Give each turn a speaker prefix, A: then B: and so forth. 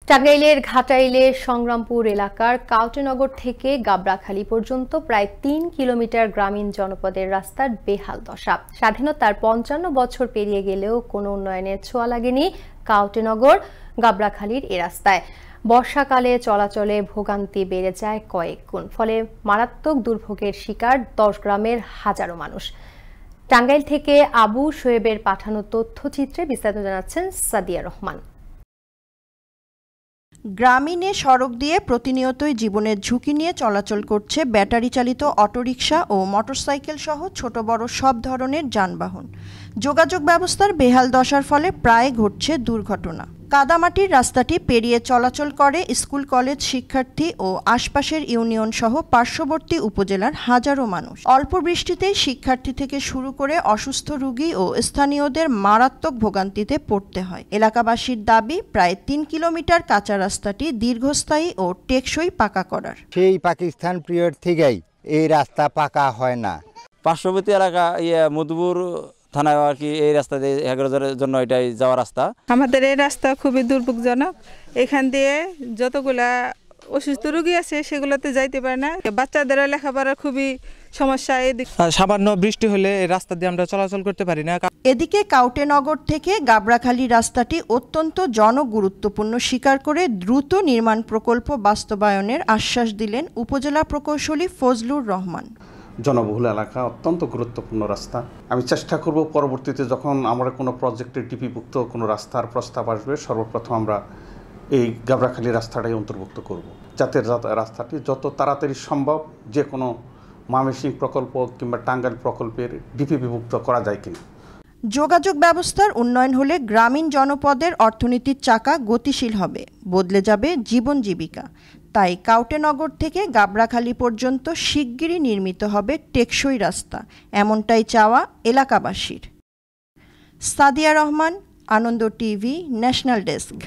A: টাঙ্গাইলের ঘাটাইলের সংগ্রামপুর এলাকার কাউটেনগর থেকে গাবড়াখালী পর্যন্ত প্রায় ৩ কিলোমিটার গ্রামীণ জনপদের রাস্তার বেহাল দশা। স্বাধীনতার ৫৫ বছর পেরিয়ে গেলেও কোনো উন্নয়নের ছোঁয়া লাগেনি কাউটেনগর গাবড়াখালীর এ রাস্তায়। বর্ষাকালে চলাচলে ভোগান্তি বেড়ে যায় কয়েক গুণ, ফলে মারাত্মক দুর্ভোগের শিকার ১০ গ্রামের হাজারো মানুষ। টাঙ্গাইল থেকে আবু শোয়েবের পাঠানো তথ্যচিত্রে বিস্তারিত জানাচ্ছেন সাদিয়া রহমান।
B: গ্রামীণে সড়ক দিয়ে প্রতিনিয়তই জীবনের ঝুঁকি নিয়ে চলাচল করছে ব্যাটারি চালিত অটোরিকশা ও মোটরসাইকেল সহ ছোট বড় সব ধরনের যানবাহন। যোগাযোগ ব্যবস্থার বেহাল দশার ফলে প্রায় ঘটছে দুর্ঘটনা। কাদামাটির রাস্তাটি পেরিয়ে চলাচল করে স্কুল কলেজ শিক্ষার্থী ও আশপাশের ইউনিয়ন সহ পার্শ্ববর্তী উপজেলার হাজারো মানুষ। অল্প বৃষ্টিতেই শিক্ষার্থী থেকে শুরু করে অসুস্থ রোগী ও স্থানীয়দের মারাত্মক ভোগান্তিতে পড়তে হয়। এলাকাবাসীর দাবি, প্রায় ৩ কিলোমিটার কাঁচা রাস্তাটি দীর্ঘস্থায়ী ও টেকসই পাকা করার।
C: সেই পাকিস্তান পিরিয়ড থেকেই এই রাস্তা পাকা হয় না।
D: পার্শ্ববর্তী এলাকা মধুপুর থানায় আর কি এই রাস্তা দিয়ে ১১ জনের জন্য এটাই যাওয়ার রাস্তা।
E: আমাদের এই রাস্তা খুবই দুর্ভোগজনক। এখান দিয়ে যতগুলা অসুস্থ রোগী আছে সেগুলোতে যাইতে পারে না। বাচ্চাদের লেখাপড়ার খুবই সমস্যা।
F: সামান্য বৃষ্টি হলে এই রাস্তা দিয়ে আমরা চলাচল করতে পারি না।
B: এদিকে কাউটেনগর থেকে গাবড়াখালী রাস্তাটি অত্যন্ত জনগুরুত্বপূর্ণ স্বীকার করে দ্রুত নির্মাণ প্রকল্প বাস্তবায়নের আশ্বাস দিলেন উপজেলা প্রকৌশলী ফজলুর রহমান।
G: জনবহুল এলাকা, অত্যন্ত গুরুত্বপূর্ণ রাস্তা। আমি চেষ্টা করব পরবর্তীতে যখন আমরা কোনো প্রজেক্টের ডিপিভুক্ত কোনো রাস্তার প্রস্তাব আসবে, সর্বপ্রথম আমরা এই গাবড়াখালী রাস্তাটাই অন্তর্ভুক্ত করব, যাতে রাস্তাটি যত তাড়াতাড়ি সম্ভব যে কোনো ময়মনসিংহ প্রকল্প কিংবা টাঙ্গাইল প্রকল্পের ডিপিভুক্ত করা যায় কিনা।
B: যোগাযোগ ব্যবস্থার উন্নয়ন হলে গ্রামীণ জনপদের অর্থনীতির চাকা গতিশীল হবে, বদলে যাবে জীবন জীবিকা। তাই কাউটেনগর থেকে গাবড়াখালী পর্যন্ত শিগগিরই নির্মিত হবে টেকসই রাস্তা, এমনটাই চাওয়া এলাকাবাসীর। সাদিয়া রহমান, আনন্দ টিভি, ন্যাশনাল ডেস্ক।